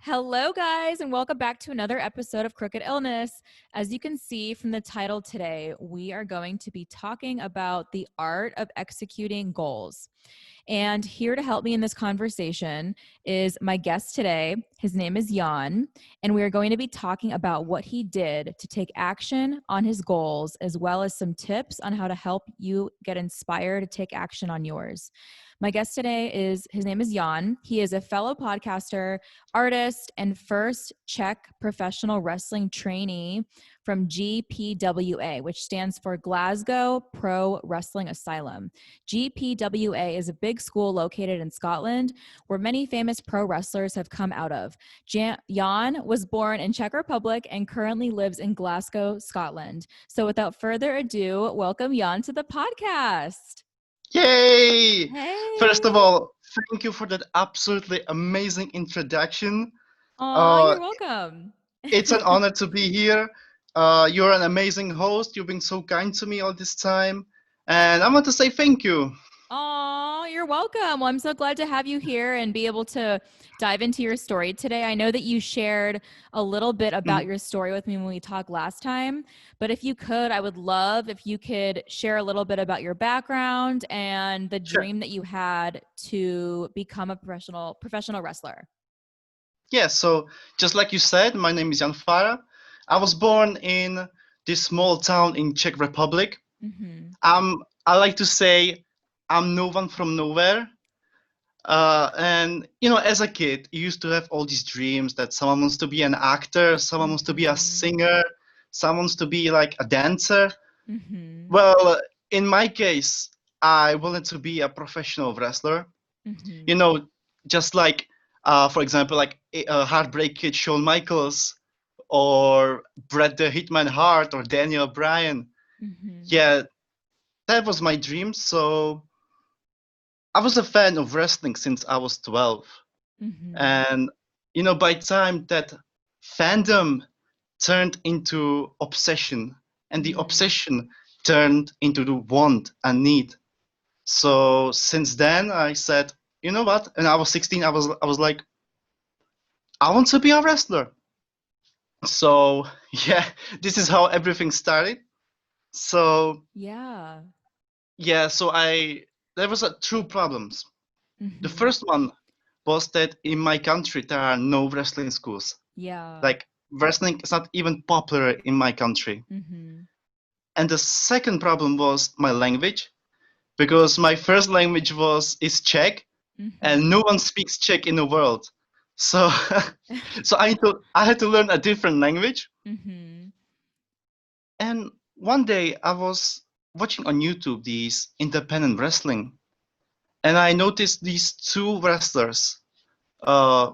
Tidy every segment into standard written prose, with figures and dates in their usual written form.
Hello, guys, and welcome back to another episode of Crooked Illness. As you can see from the title today, we are going to be talking about the art of executing goals. And here to help me in this conversation is my guest today. His name is Jan, and we are going to be talking about what he did to take action on his goals, as well as some tips on how to help you get inspired to take action on yours. My guest today his name is Jan. He is a fellow podcaster, artist, and first Czech professional wrestling trainee from GPWA, which stands for Glasgow Pro Wrestling Asylum. GPWA is a big school located in Scotland where many famous pro wrestlers have come out of. Jan was born in Czech Republic and currently lives in Glasgow, Scotland. So without further ado, welcome Jan to the podcast. Yay! First of Hey. all, thank you for that absolutely amazing introduction. Aw, Uh, you're welcome. it's an honor to be here. You're an amazing host. You've been so kind to me all this time. And I want to say thank you. Oh, you're welcome. Well, I'm so glad to have you here and be able to dive into your story today. I know that you shared a little bit about Mhm. your story with me when we talked last time, but if you could, I would love if you could share a little bit about your background and the Sure. dream that you had to become a professional wrestler. Yeah, so just like you said, my name is Fara. I was born in this small town in Czech Republic. Mm-hmm. I like to say I'm no one from nowhere. And as a kid, you used to have all these dreams that someone wants to be an actor, someone wants to be a Mm-hmm. singer, someone wants to be like a dancer. Mm-hmm. Well, in my case, I wanted to be a professional wrestler. You Mm-hmm. know, just like, for example, like Heartbreak Kid Shawn Michaels or Bret the Hitman Hart or Daniel Bryan. Mm-hmm. Yeah, that was my dream. So I was a fan of wrestling since I was 12. Mm-hmm. And by the time that fandom turned into obsession, and the Mm-hmm. obsession turned into the want and need. So since then, I said, you know what? And I was 16. I was like, I want to be a wrestler. So yeah, this is how everything started. So Yeah. yeah, so I there was two problems. The Mm-hmm. first one was that in my country there are no wrestling schools. Yeah. Like wrestling is not even popular in my country. Mm-hmm. And the second problem was my language, because my first language is Czech, and Mm-hmm. no one speaks Czech in the world. So so I had to learn a different language. Mm-hmm. And one day I was watching on YouTube these independent wrestling, and I noticed these two wrestlers. Uh,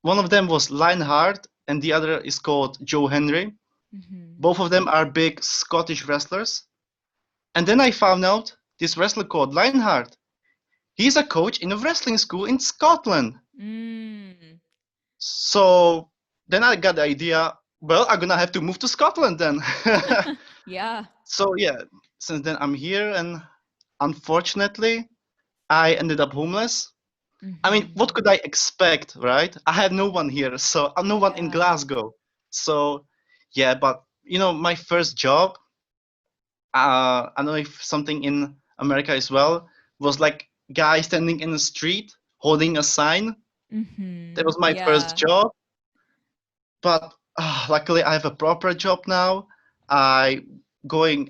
One of them was Lionheart, and the other is called Joe Henry. Mm-hmm. Both of them are big Scottish wrestlers. And then I found out this wrestler called Lionheart. He's a coach in a wrestling school in Scotland. Mm. So then I got the idea, well, I'm gonna have to move to Scotland then. Yeah. So yeah, since then I'm here, and unfortunately, I ended up homeless. I mean, what Mm-hmm. could I expect, right? I have no one here, so I'm no one in Yeah. Glasgow. So yeah, but my first job, I don't know if something in America as well, was like guy standing in the street holding a sign. That Mm-hmm. was my first Yeah. job. But luckily, I have a proper job now. I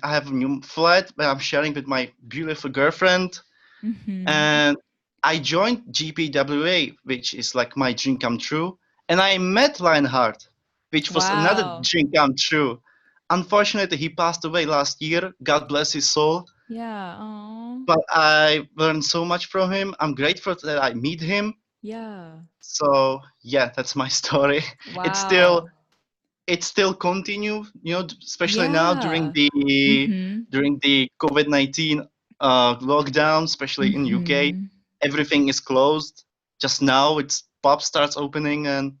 I have a new flat that I'm sharing with my beautiful girlfriend, Mm-hmm. and I joined GPWA, which is like my dream come true. And I met Lionheart, which was another Wow. dream come true. Unfortunately, he passed away last year. God bless his soul. Yeah. Oh. But I learned so much from him. I'm grateful that I meet him. Yeah. So yeah, that's my story. It's still Wow. it still continue, especially now Yeah. Mm-hmm. during the COVID-19 lockdown, especially in UK. Mm-hmm. Everything is closed. Just now it's pub starts opening, and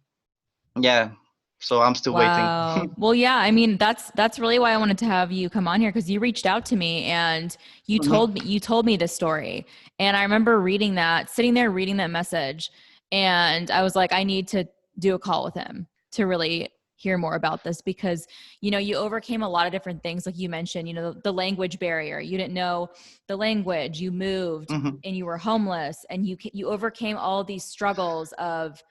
yeah, so I'm still waiting. Wow. Well, yeah, I mean, that's really why I wanted to have you come on here because you reached out to me and Mhm. you told me this story. And I remember reading that, sitting there reading that message, and I was like, I need to do a call with him to really hear more about this, because, you know, you overcame a lot of different things. Like you mentioned, you know, the language barrier, you didn't know the language, you moved and you were homeless, and you overcame all these struggles of,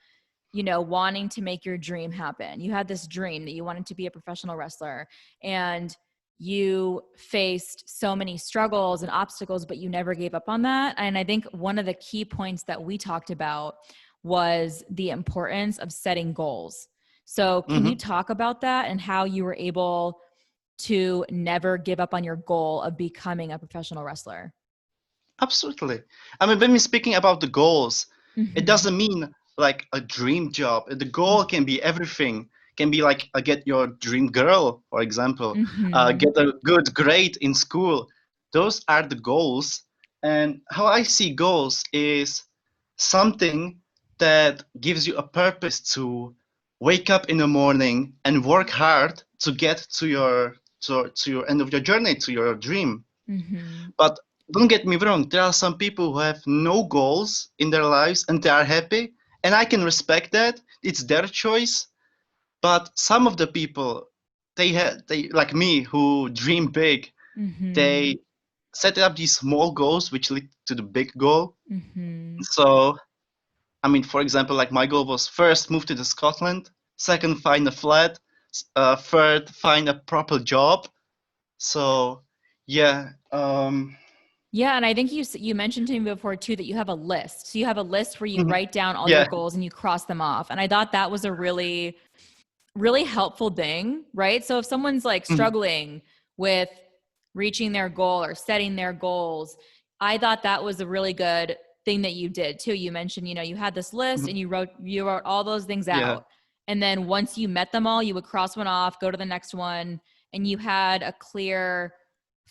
you know, wanting to make your dream happen. You had this dream that you wanted to be a professional wrestler, and you faced so many struggles and obstacles, but you never gave up on that. And I think one of the key points that we talked about was the importance of setting goals. So can you talk about that and how you were able to never give up on your goal of becoming a professional wrestler? Absolutely. I mean, when we're speaking about the goals, it doesn't mean like a dream job. The goal can be everything. Can be like get your dream girl, for example, get a good grade in school. Those are the goals. And how I see goals is something that gives you a purpose to wake up in the morning and work hard to get to your end of your journey, to your dream. But don't get me wrong, there are some people who have no goals in their lives and they are happy, and I can respect that. It's their choice. But some of the people, they like me, who dream big. They set up these small goals which lead to the big goal. So, I mean, for example, like my goal was first move to Scotland, second find a flat, third find a proper job. So, yeah. Yeah, and I think you mentioned to me before too that you have a list. So you have a list where you write down all Yeah. your goals and you cross them off. And I thought that was a really, really helpful thing, right? So if someone's like struggling with reaching their goal or setting their goals, I thought that was a really good thing that you did too. You mentioned, you know, you had this list and you wrote all those things Yeah. out. And then once you met them all, you would cross one off, go to the next one, and you had a clear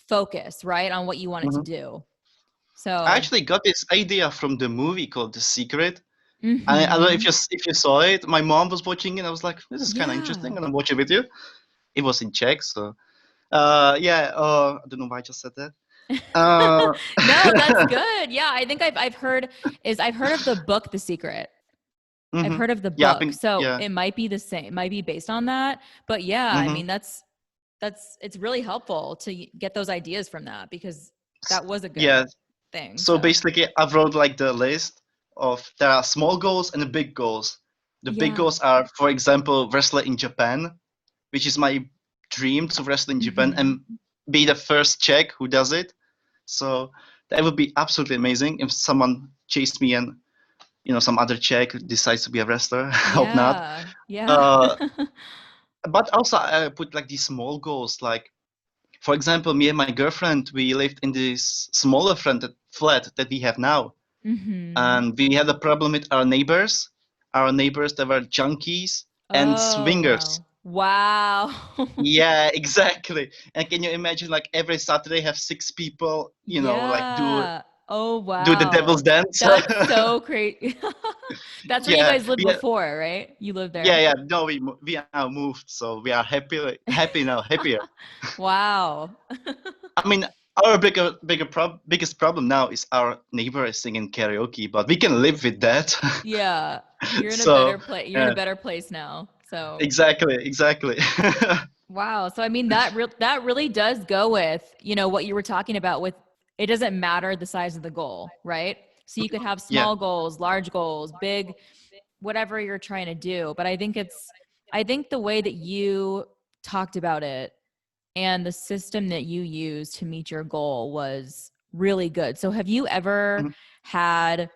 focus, right, on what you wanted to do. So I actually got this idea from the movie called The Secret. I don't know if you saw it. My mom was watching it. I was like, this is kind of interesting, and I'm watching with you. It was in Czech, so yeah. I don't know why I just said that. No, that's good. Yeah, I think I've heard of the book The Secret. I've heard of the Yeah, I book. think So yeah. it might be the same, it might be based on that. But yeah, I mean that's it's really helpful to get those ideas from that, because that was a good Yeah. thing. So So basically, I've wrote like the list of there are small goals and the big goals. The big yeah. goals are, for example, wrestler in Japan, which is my dream to wrestle in Japan and be the first Czech who does it. So that would be absolutely amazing if someone chased me and, you know, some other Czech decides to be a wrestler. I hope not. Yeah. Yeah. Uh, but also I put like these small goals, like for example, me and my girlfriend, we lived in this smaller flat that we have now. And we had a problem with our neighbors. Our neighbors, they were junkies and Oh, swingers. wow. Wow. Yeah, exactly. And can you imagine, like every Saturday have six people, you know, like Yeah. Oh, do the wow. devil's dance. That's so crazy. That's where you Yeah, guys lived before, right? You lived there. yeah. No, we are now moved, so we are happy now, happier. Wow. I mean, our biggest problem now is our neighbor is singing karaoke, but we can live with that. Yeah. You're in a So, better place. You're in a yeah, better place now. So, exactly. wow. So, I mean, that really does go with, you know, what you were talking about with, it doesn't matter the size of the goal, right? So you could have Yeah. small goals, large goals, big, whatever you're trying to do. But I think the way that you talked about it and the system that you use to meet your goal was really good. So have you ever Mhm. had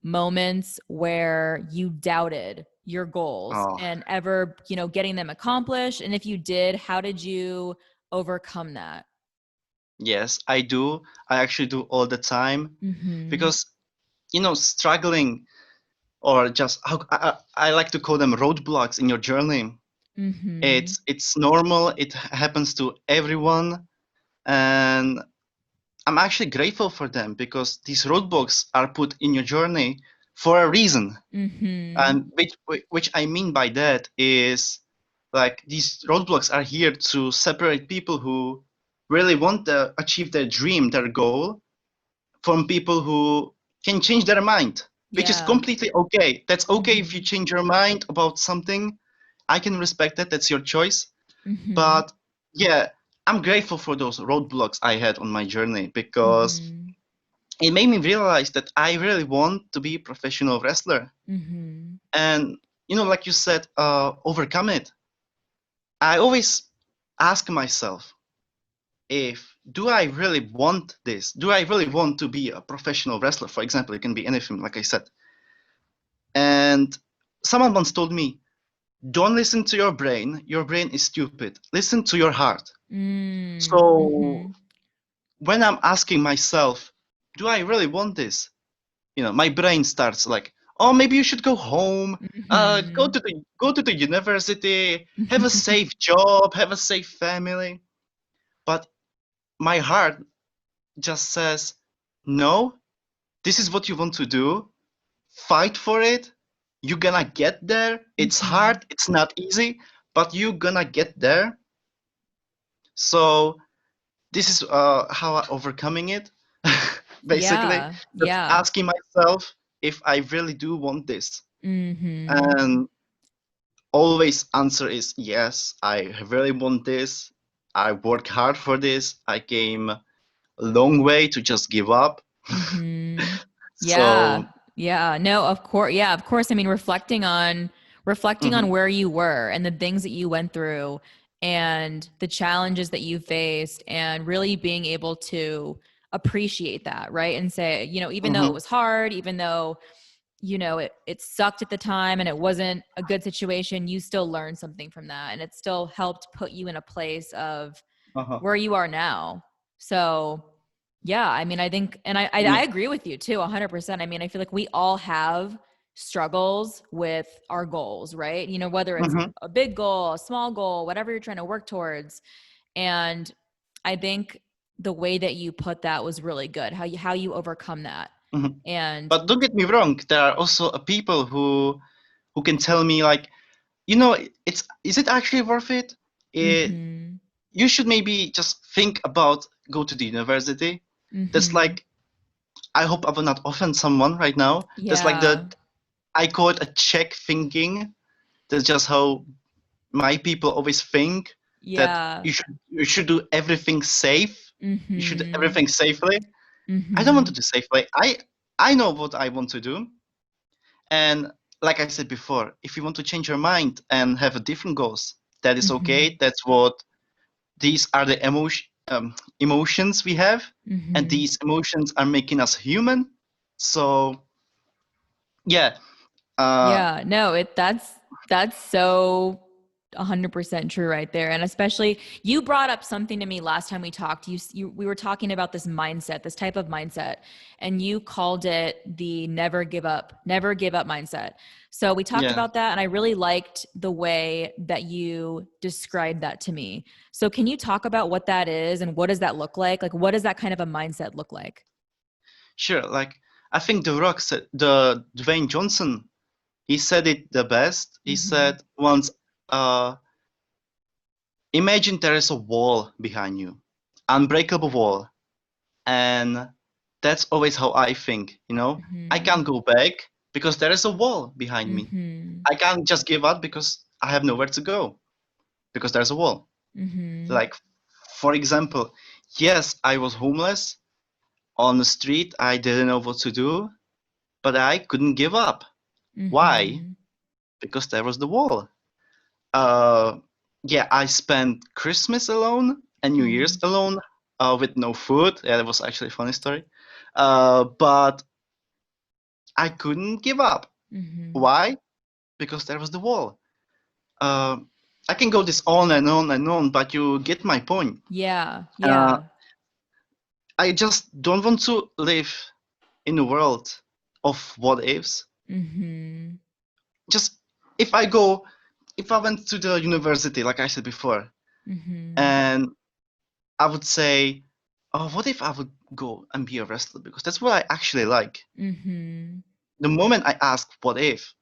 moments where you doubted your goals Oh, and ever, you know, getting them accomplished? And if you did, how did you overcome that? yes, I do. I actually do all the time because, you know, struggling or just I like to call them roadblocks in your journey. It's normal. It happens to everyone, and I'm actually grateful for them because these roadblocks are put in your journey for a reason. And which I mean by that is like these roadblocks are here to separate people who really want to achieve their dream, their goal, from people who can change their mind. which is Yeah. completely okay. That's okay if you Mhm. change your mind about something. I can respect that. That's your choice. Mhm. But yeah, I'm grateful for those roadblocks I had on my journey because Mhm. it made me realize that I really want to be a professional wrestler. Mhm. And, like you said, overcome it. I always ask myself, if do I really want this? Do I really want to be a professional wrestler? For example, it can be anything, like I said. And someone once told me, don't listen to your brain. Your brain is stupid. Listen to your heart. Mm. So Mhm. when I'm asking myself, do I really want this? My brain starts like, oh, maybe you should go home, Mhm. go to the university, have a safe job, have a safe family. But my heart just says, no, this is what you want to do. Fight for it. You're gonna get there. It's Mhm. hard. It's not easy, but you're gonna get there. So this is how I overcoming it. Basically, Yeah. just Yeah. asking myself if I really do want this, Mhm. and always answer is yes. I really want this. I work hard for this. I came a long way to just give up. Mhm. Yeah. So. Yeah. No, of course. Yeah, of course. I mean, reflecting on Mhm, where you were and the things that you went through and the challenges that you faced and really being able to appreciate that, right? And say, even though it mhm, was hard, even though, it sucked at the time and it wasn't a good situation, you still learned something from that. And it still helped put you in a place of uh-huh. where you are now. So yeah, I mean, I think, and I Yeah. agree with you too, 100%. I mean, I feel like we all have struggles with our goals, right? Whether it's Mhm, a big goal, a small goal, whatever you're trying to work towards. And I think the way that you put that was really good. How you overcome that. mhm. And But don't get me wrong. There are also people who can tell me like, you know, is it actually worth it? It mhm. You should maybe just think about go to the university. That's Mhm. like, I hope I will not offend someone right now. That's like Yeah. I call it a Czech thinking. That's just how my people always think, that Yeah. you should do everything safe. You should do Mhm. everything safely. I don't want to Mhm. do safely. I know what I want to do. And like I said before, if you want to change your mind and have a different goals, that is okay. Mhm. That's what these are the emotions we have, and Mhm. these emotions are making us human. So yeah, uh, Yeah, no, that's so 100% true right there. And especially you brought up something to me last time we talked. We were talking about this mindset, this type of mindset, and you called it the never give up mindset. So we talked yeah, about that and I really liked the way that you described that to me. So can you talk about what that is and what does that look like? Like what does that kind of a mindset look like? sure. Like I think the Dwayne Johnson, he said it the best. He Mhm. said once, uh, imagine there is a wall behind you, unbreakable wall, and that's always how I think. I Mhm. can't go back because there is a wall behind me. Mhm. I can't just give up because I have nowhere to go because there's a wall. Mhm. Like, for example, yes, I was homeless on the street. I didn't know what to do, but I couldn't give up. Why? Mhm. Because there was the wall. Uh, yeah, I spent Christmas alone and New Year's Mhm. alone, with no food. Yeah, that was actually a funny story. But I couldn't give up. Mhm. Why? Because there was the wall. Uh, I can go this on and on and on, but you get my point. Yeah. Uh, Yeah. I just don't want to live in a world of what ifs. Mhm. Just if I go, if I went to the university, like I said before, Mhm. and I would say, oh, what if I would go and be a wrestler? Because that's what I actually like. Mhm. The moment I ask what if,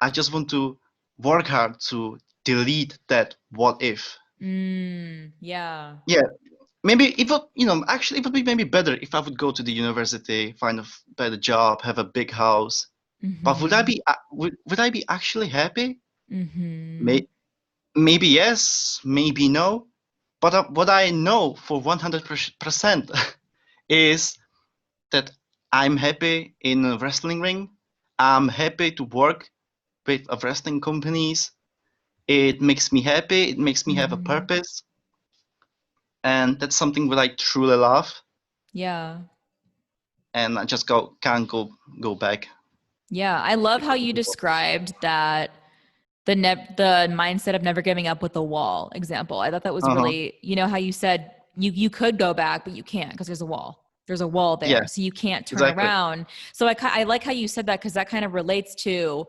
I just want to work hard to delete that what if. Yeah. Yeah, maybe it would, actually, it would be maybe better if I would go to the university, find a better job, have a big house. But would I Mm-hmm. be would I be actually happy? Mm-hmm. May, maybe yes, maybe no. But what I know for 100% is that I'm happy in a wrestling ring. I'm happy to work with wrestling companies. It makes me happy. It makes me have a Mm-hmm. purpose, and that's something that I truly love. Yeah. And I just can't go back. Yeah. I love how you described that the mindset of never giving up with the wall example. I thought that was Uh-huh. really, how you said you could go back, but you can't because there's a wall. There's a wall Yeah, there. So you can't turn exactly. around. So I like how you said that because that kind of relates to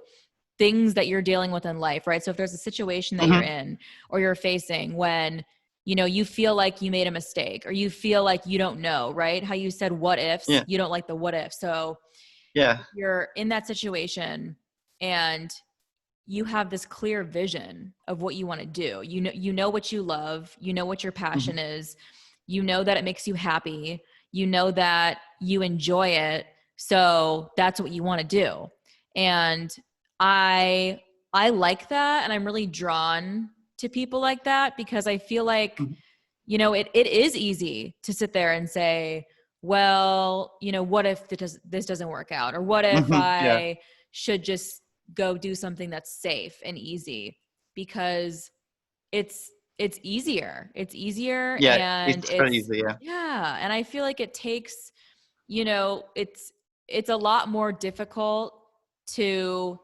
things that you're dealing with in life, right? So if there's a situation that you're Hmm. in or you're facing when, you feel like you made a mistake or you feel like you don't know, right? How you said what ifs, Yeah, you don't like the what if. So yeah. if you're in that situation and you have this clear vision of what you want to do. You know what you love, you know what your Hmm. passion is, you know that it makes you happy, you know that you enjoy it. So that's what you want to do. And I like that and I'm really drawn to people like that because I feel like, Hmm. it is easy to sit there and say, well, what if this doesn't work out? Or what if Hmm. Yeah, I should just go do something that's safe and easy? Because it's it's easier. It's easier yeah. and It's very it's easy. Yeah. yeah, and I feel like it takes, it's a lot more difficult to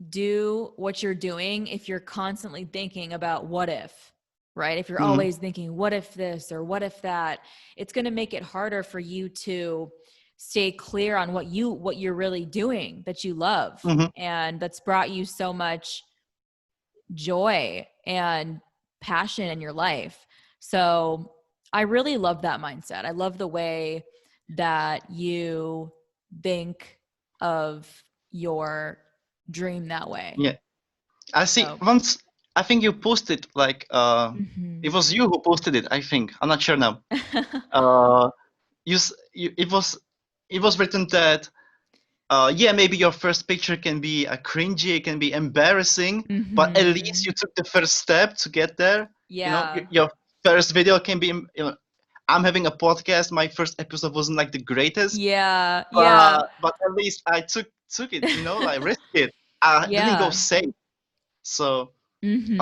do what you're doing if you're constantly thinking about what if, right? If you're Hmm. always thinking, what if this or what if that, it's going to make it harder for you to stay clear on what you're really doing that you love Hmm. and that's brought you so much joy and passion in your life. So I really love that mindset. I love the way that you think of your dream that way. Yeah. I see. So, Once I think you posted like it mhm. was you who posted it. I think I'm not sure now. Uh, it was written that yeah, maybe your first picture can be a cringy, it can be embarrassing, but at least you Mhm. took the first step to get there. Yeah. Your first video can be, I'm having a podcast. My first episode wasn't like the greatest, Yeah. Yeah. but at least I took it. Like risked it. I didn't go Yeah. safe. So,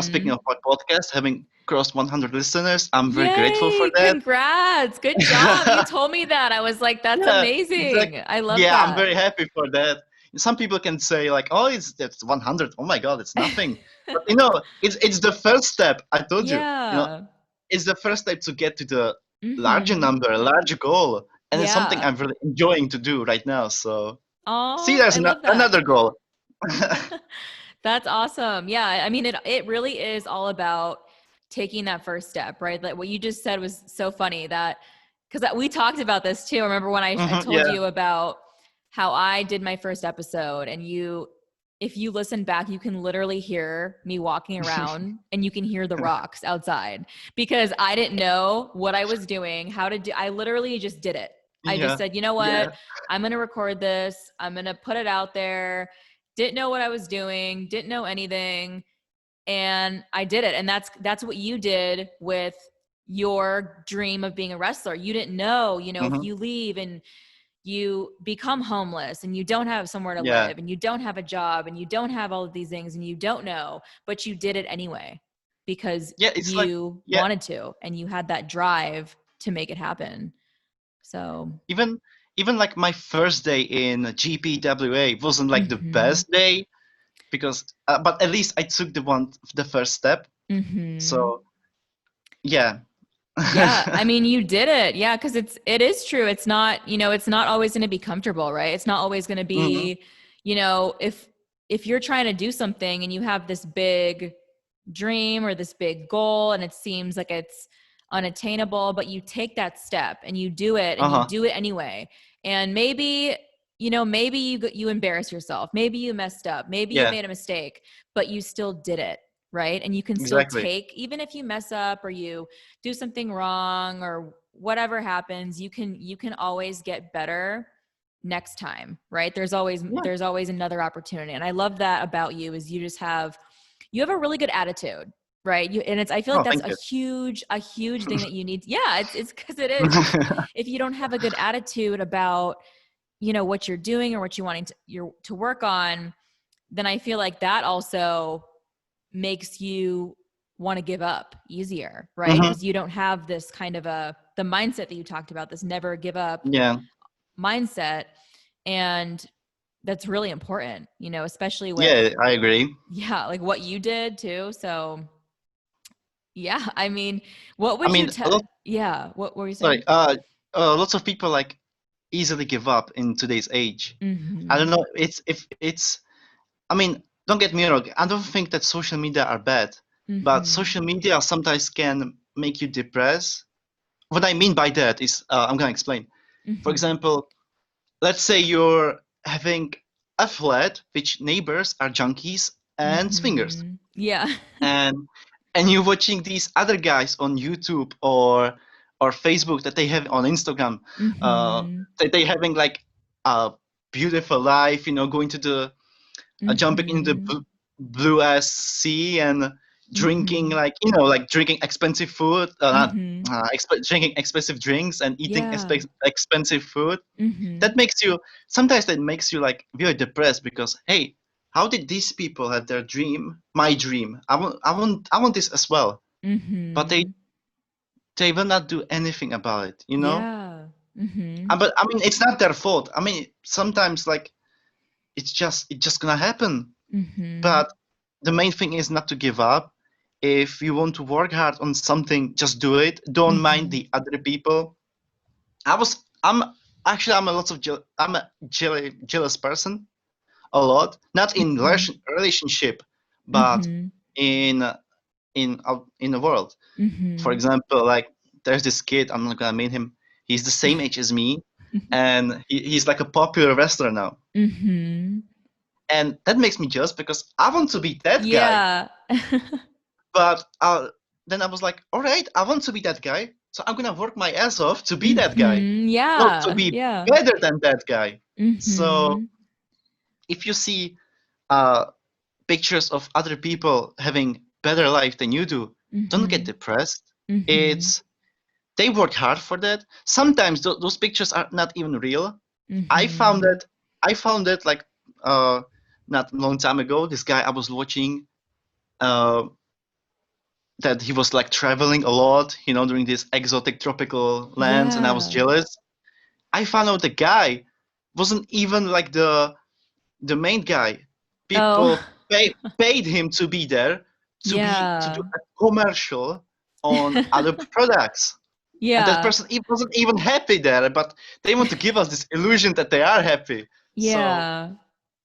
speaking of Mhm. my podcast, having crossed 100 listeners, I'm very grateful for Yay. that. Congrats. Good job. You told me that. I was like, that's Yeah, amazing. exactly. I love Yeah, I'm that. very happy for that. Some people can say like, "Oh, it's 100. Oh my God, it's nothing." But it's the first step. I told you. Yeah. It's the first step to get to the larger Mhm. number, a larger goal, and it's something Yeah. I'm really enjoying to do right now. So, see, Oh, there's I love that. another goal. That's awesome. Yeah, I mean it really is all about taking that first step, right? Like what you just said was so funny that cuz we talked about this too. Remember when I told Yeah, you about how I did my first episode and if you listen back, you can literally hear me walking around and you can hear the rocks outside because I didn't know what I was doing, how to do. I literally just did it. I just yeah, said, "You know what? yeah. I'm going to record this. I'm going to put it out there." Didn't know what I was doing, didn't know anything, and I did it. And that's what you did with your dream of being a wrestler. You didn't know, if Hmm. you leave and you become homeless and you don't have somewhere to Yeah, live and you don't have a job and you don't have all of these things and you don't know, but you did it anyway because yeah. It's like, you yeah. wanted to and you had that drive to make it happen. So, Even even like my first day in GPWA wasn't like the mhm. best day because, but at least I took the first step. Mhm. So yeah. Yeah, I mean, you did it. Yeah, because it is true. It's not, it's not always going to be comfortable, right? It's not always going to Hmm. be, if you're trying to do something and you have this big dream or this big goal and it seems like it's unattainable, but you take that step and you do it and you Uh-huh. do it anyway. And maybe, maybe you embarrass yourself. Maybe you messed up. Maybe you Yeah, made a mistake, but you still did it, right? And you can still exactly. take, even if you mess up or you do something wrong or whatever happens, you can always get better next time, right? There's always another opportunity. And I love that about you, is you have a really good attitude, right? I feel like Oh, that's thank a you. huge thing that you need. Yeah, it's because it is. If you don't have a good attitude about, what you're doing or what you wanting to work on, then I feel like that also makes you want to give up easier, right? Hmm. Because you don't have this kind of the mindset that you talked about, this never give up Yeah. mindset. And that's really important, especially with, Yeah, I agree. yeah, like what you did too. So yeah, I mean, what I would you mean, tell? Yeah. What were you saying? sorry, lots of people like easily give up in today's age. I don't Mm-hmm. know. I mean, don't get me wrong. I don't think that social media are bad, but Mm-hmm. social media sometimes can make you depressed. What I mean by that is, I'm gonna explain. For Mm-hmm. example, let's say you're having a flat which neighbors are junkies and swingers, Mm-hmm. Yeah. and you're watching these other guys on YouTube or Facebook that they have on Instagram, Mm-hmm. that they having like a beautiful life, going to the jumping into the Mm-hmm. blue ass sea and drinking Mm-hmm. like drinking expensive food, not Mm-hmm. drinking expensive drinks and eating Yeah. expensive food. Mm-hmm. That makes you sometimes that makes you like very depressed because hey, how did these people have their dream, my dream? I want this as well, but they Mm-hmm. they will not do anything about it. Yeah. Mm-hmm. But I mean, it's not their fault. I mean, sometimes like it's just gonna happen. Mm-hmm. But the main thing is not to give up. If you want to work hard on something, just do it. Don't mind Mm-hmm. the other people. I'm actually I'm a jealous person a lot. Not in Mm-hmm. relationship, but Mm-hmm. in in the world. For Mm-hmm. example, like there's this kid. I'm not gonna name him. He's the same age as me, and he's like a popular wrestler now. Mm-hmm. And that makes me jealous because I want to be that guy. Yeah. But then I was like, all right, I want to be that guy. So I'm going to work my ass off to be that guy. Mm-hmm. No, to Yeah. be Yeah. better than that guy. So Mm-hmm. if you see uh, pictures of other people having better life than you do, don't get Mm-hmm. depressed. Mm-hmm. It's They work hard for that. Sometimes those pictures are not even real. I found Mm-hmm. that like not a long time ago. This guy I was watching, uh, that he was like traveling a lot, during these exotic tropical lands, and I was Yeah. jealous. I found out the guy wasn't even like the main guy. Oh, People paid him to be there to do yeah. a commercial on other products. And that Yeah. person wasn't even happy there, but they want to give us this illusion that they are happy. So, Yeah.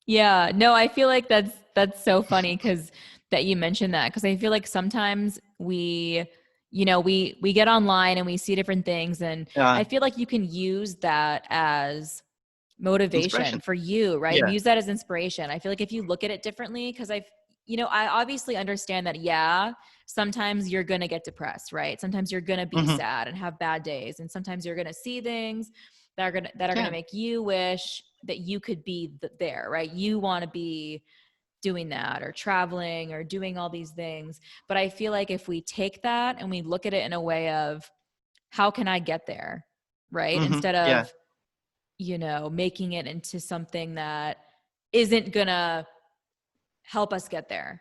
Yeah. No, I feel like that's so funny because that you mentioned that, because I feel like sometimes we get online and we see different things, and yeah, I feel like you can use that as motivation inspiration. for you, right? Yeah. Use that as inspiration. I feel like if you look at it differently, because I obviously understand that, yeah, sometimes you're going to get depressed, right? Sometimes you're going to be Hmm. sad and have bad days. And sometimes you're going to see things that are going to Yeah. make you wish that you could be there, right? You want to be doing that or traveling or doing all these things. But I feel like if we take that and we look at it in a way of, how can I get there? Right? Hmm. Instead Yeah. of, making it into something that isn't gonna help us get there.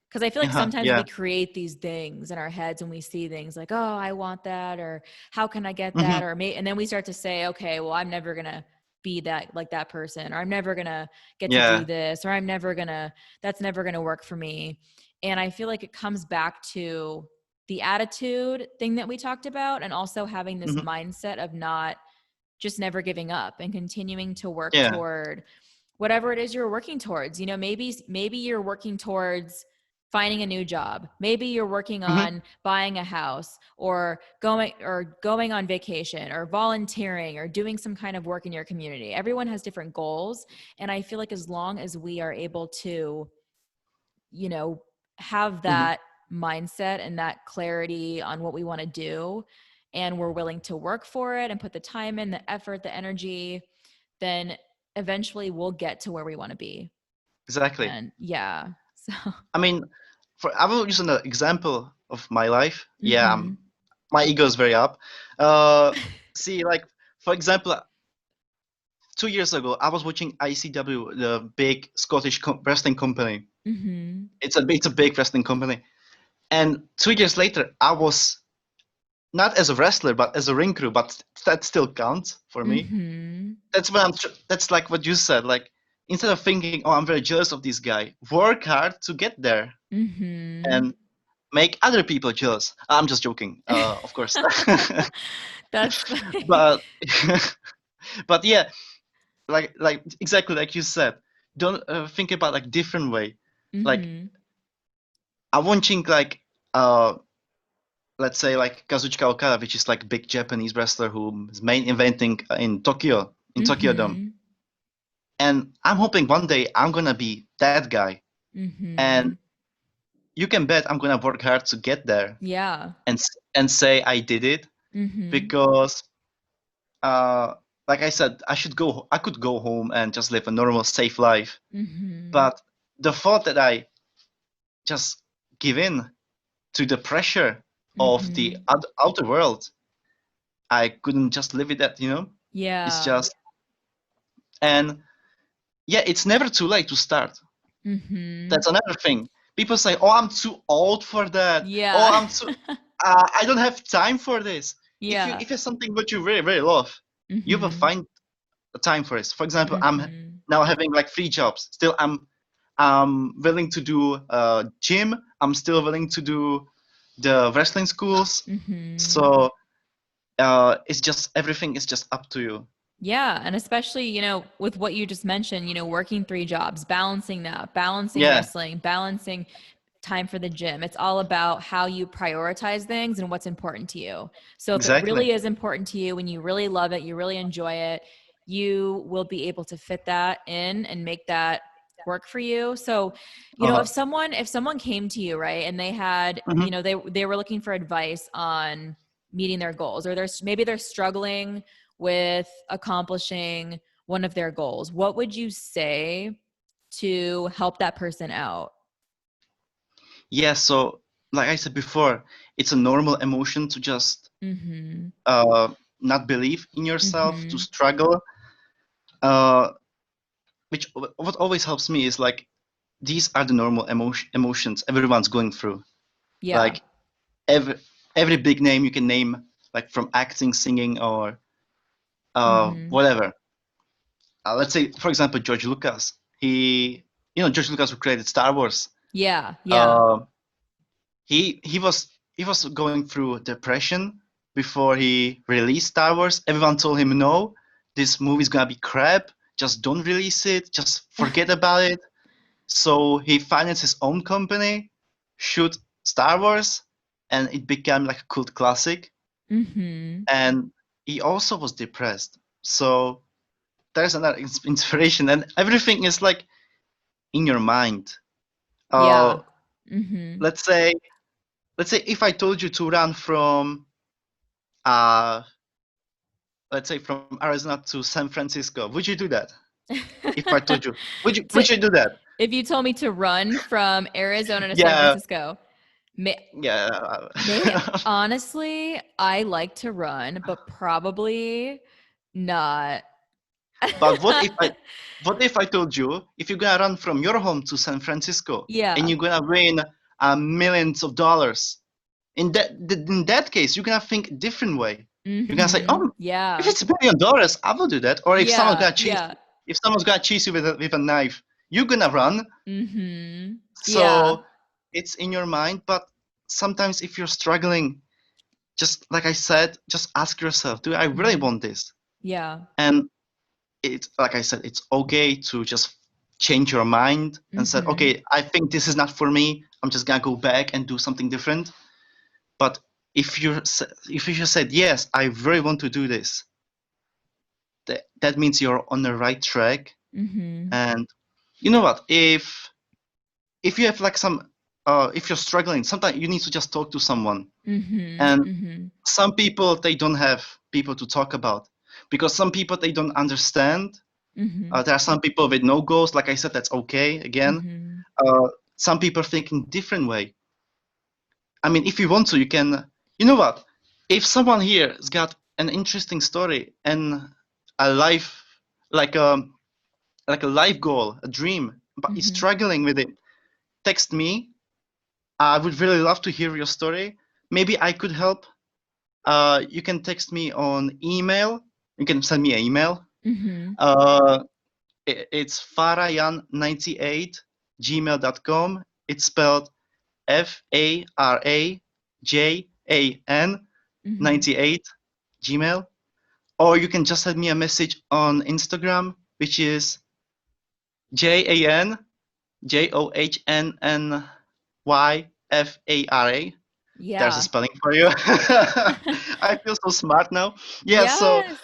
Because I feel like sometimes we Yeah. create these things in our heads and we see things like, oh, I want that, or how can I get that? Hmm. And then we start to say, okay, well, I'm never gonna be that, like that person, or I'm never gonna get to do Yeah. this, or that's never gonna work for me. And I feel like it comes back to the attitude thing that we talked about, and also having this Hmm. mindset of not just never giving up and continuing to work Yeah. toward whatever it is you're working towards. Maybe you're working towards finding a new job. Maybe you're working Hmm. on buying a house, or going on vacation, or volunteering, or doing some kind of work in your community. Everyone has different goals, and I feel like as long as we are able to, you know, have Hmm. that mindset and that clarity on what we want to do, and we're willing to work for it and put the time in, the effort, the energy, then eventually we'll get to where we want to be. Exactly. And yeah. So I mean, I will use an example of my life. Yeah, mhm. my ego is very up. See, like for example, 2 years ago, I was watching ICW, the big Scottish wrestling company. Mhm. It's a big wrestling company. And 2 years later, I was not as a wrestler, but as a ring crew. But that still counts for me. Mhm. That's when that's like what you said. Like instead of thinking, "Oh, I'm very jealous of this guy," work hard to get there Mhm. and make other people jealous. I'm just joking, of course. That's funny. But but yeah, like exactly like you said. Don't think about like different way. Like Mhm. I'm watching like uh let's say like Kazuchika Okada, which is like big Japanese wrestler who is main eventing in Tokyo Dome. Mhm. And I'm hoping one day I'm gonna be that guy. And Mhm. you can bet I'm gonna work hard to get there Yeah. and say I did it Mhm. because like I said, I could go home and just live a normal, safe life. Mhm. But the thought that I just give in to the pressure of the Mhm. outer world, I couldn't just live with that, It's Yeah. just, and yeah, it's never too late to start. Mhm. That's another thing. People say, "Oh, I'm too old for that. Oh, Yeah. I don't have time for this." Yeah. If it's something that you really, really love, you will Mhm. find a time for it. For example, I'm Mhm. now having like 3 jobs. Still, I'm willing to do gym. I'm still willing to do the wrestling schools. Mhm. So it's just everything is just up to you. Yeah, and especially, with what you just mentioned, working 3 jobs, balancing that, balancing Yeah, wrestling, balancing time for the gym. It's all about how you prioritize things and what's important to you. So if it exactly. really is important to you and you really love it, you really enjoy it, you will be able to fit that in and make that work for you. So, Uh-huh. if someone came to you, right, and they had, Hmm. they were looking for advice on meeting their goals, or maybe they're struggling with accomplishing one of their goals, what would you say to help that person out? Yeah, so like I said before, it's a normal emotion to just Mm-hmm. not believe in yourself, to Mm-hmm. struggle. Uh, which what always helps me is like these are the normal emotions everyone's going through. Yeah. Like every every big name you can name, like from acting, singing, or Mm-hmm. whatever. Let's say, for example, George Lucas. George Lucas who created Star Wars. Yeah. Yeah. Uh, he was going through depression before he released Star Wars. Everyone told him no, this movie's gonna be crap. Just don't release it. Just forget about it. So he financed his own company, shoot Star Wars, and it became like a cult classic. Mm-hmm. And he also was depressed. So there's another inspiration, and everything is like in your mind. Yeah. Uh, Mm-hmm. let's say if I told you to run from uh let's say from Arizona to San Francisco, would you do that? If I told you, To would you do that? If you told me to run from Arizona to San Yeah, Francisco, may, yeah. honestly, I like to run, but probably not. But what if I told you if you're gonna run from your home to San Francisco and Yeah. you're gonna win millions of dollars? In that case, you're gonna think a different way. You're gonna say, Mm-hmm. "Oh, if Yeah. it's $1 million, I will do that." Or Yeah. Yeah. if someone's gonna chase you with a knife, you're gonna run. Mm-hmm. Yeah. So it's in your mind. But sometimes if you're struggling, just like I said, just ask yourself, "Do I really Mm-hmm. want this?" Yeah. And it's like I said, it's okay to just change your mind and said, Mm-hmm. "Okay, I think this is not for me. I'm just gonna go back and do something different." But if you just said yes, I really want to do this, that means you're on the right track. Mm-hmm. And you know what? If you have like if you're struggling, sometimes you need to just talk to someone. Mm-hmm. And Mm-hmm. some people they don't have people to talk about because some people they don't understand. Mhm. There are some people with no goals. Like I said, that's okay. Again, Mhm. some people think in different way. I mean, if you want to, you can. You know what? If someone here has got an interesting story and a life, like a like a life goal, a dream, but is Mhm. struggling with it, text me. I would really love to hear your story. Maybe I could help. You can text me on email. You can send me an email. Mhm. Uh, it's farajan98 gmail.com. It's spelled FARAJAN Mhm. 98 Gmail. Or you can just send me a message on Instagram, which is JANJOHNNYFARA. There's a Yeah. spelling for you. I feel so smart now. Yeah, so Yes.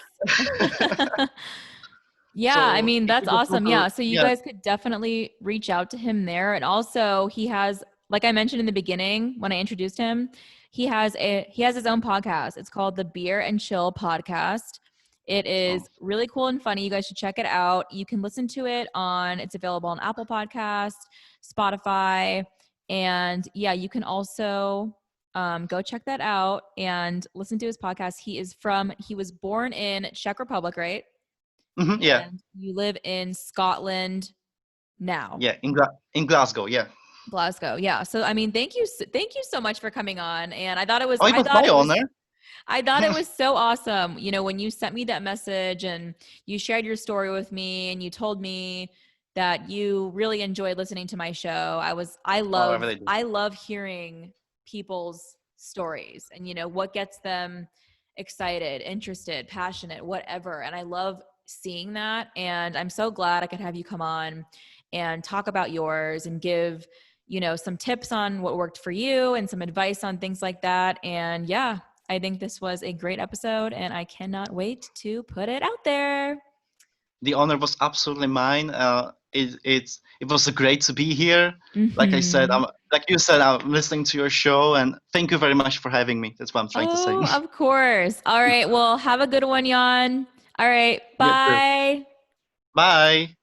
Yeah, I so mean, if that's you just want awesome. to, Yeah, so you yeah. guys could definitely reach out to him there. And also, he has, like I mentioned in the beginning when I introduced him, he has his own podcast. It's called the Beer and Chill Podcast. It Oh, is really cool and funny. You guys should check it out. You can listen to it on it's available on Apple Podcast, Spotify, and yeah, you can also go check that out and listen to his podcast. He was born in Czech Republic, right? yeah, And you live in Scotland now. yeah, in Glasgow, yeah. Glasgow. Yeah. So I mean, thank you so much for coming on. And Oh, it was my honor. I thought it was so awesome. You know, when you sent me that message and you shared your story with me and you told me that you really enjoyed listening to my show. Oh, I really do. I love hearing people's stories and you know what gets them excited, interested, passionate, whatever. And I love seeing that and I'm so glad I could have you come on and talk about yours and give you know some tips on what worked for you and some advice on things like that. And yeah, I think this was a great episode and I cannot wait to put it out there. The honor was absolutely mine. It was great to be here. Like I said, Mm-hmm. like you said, I'm listening to your show, and thank you very much for having me. That's what I'm trying to say. Oh, of course. All right. Well, have a good one, Jan. All right. You too. Bye. Bye.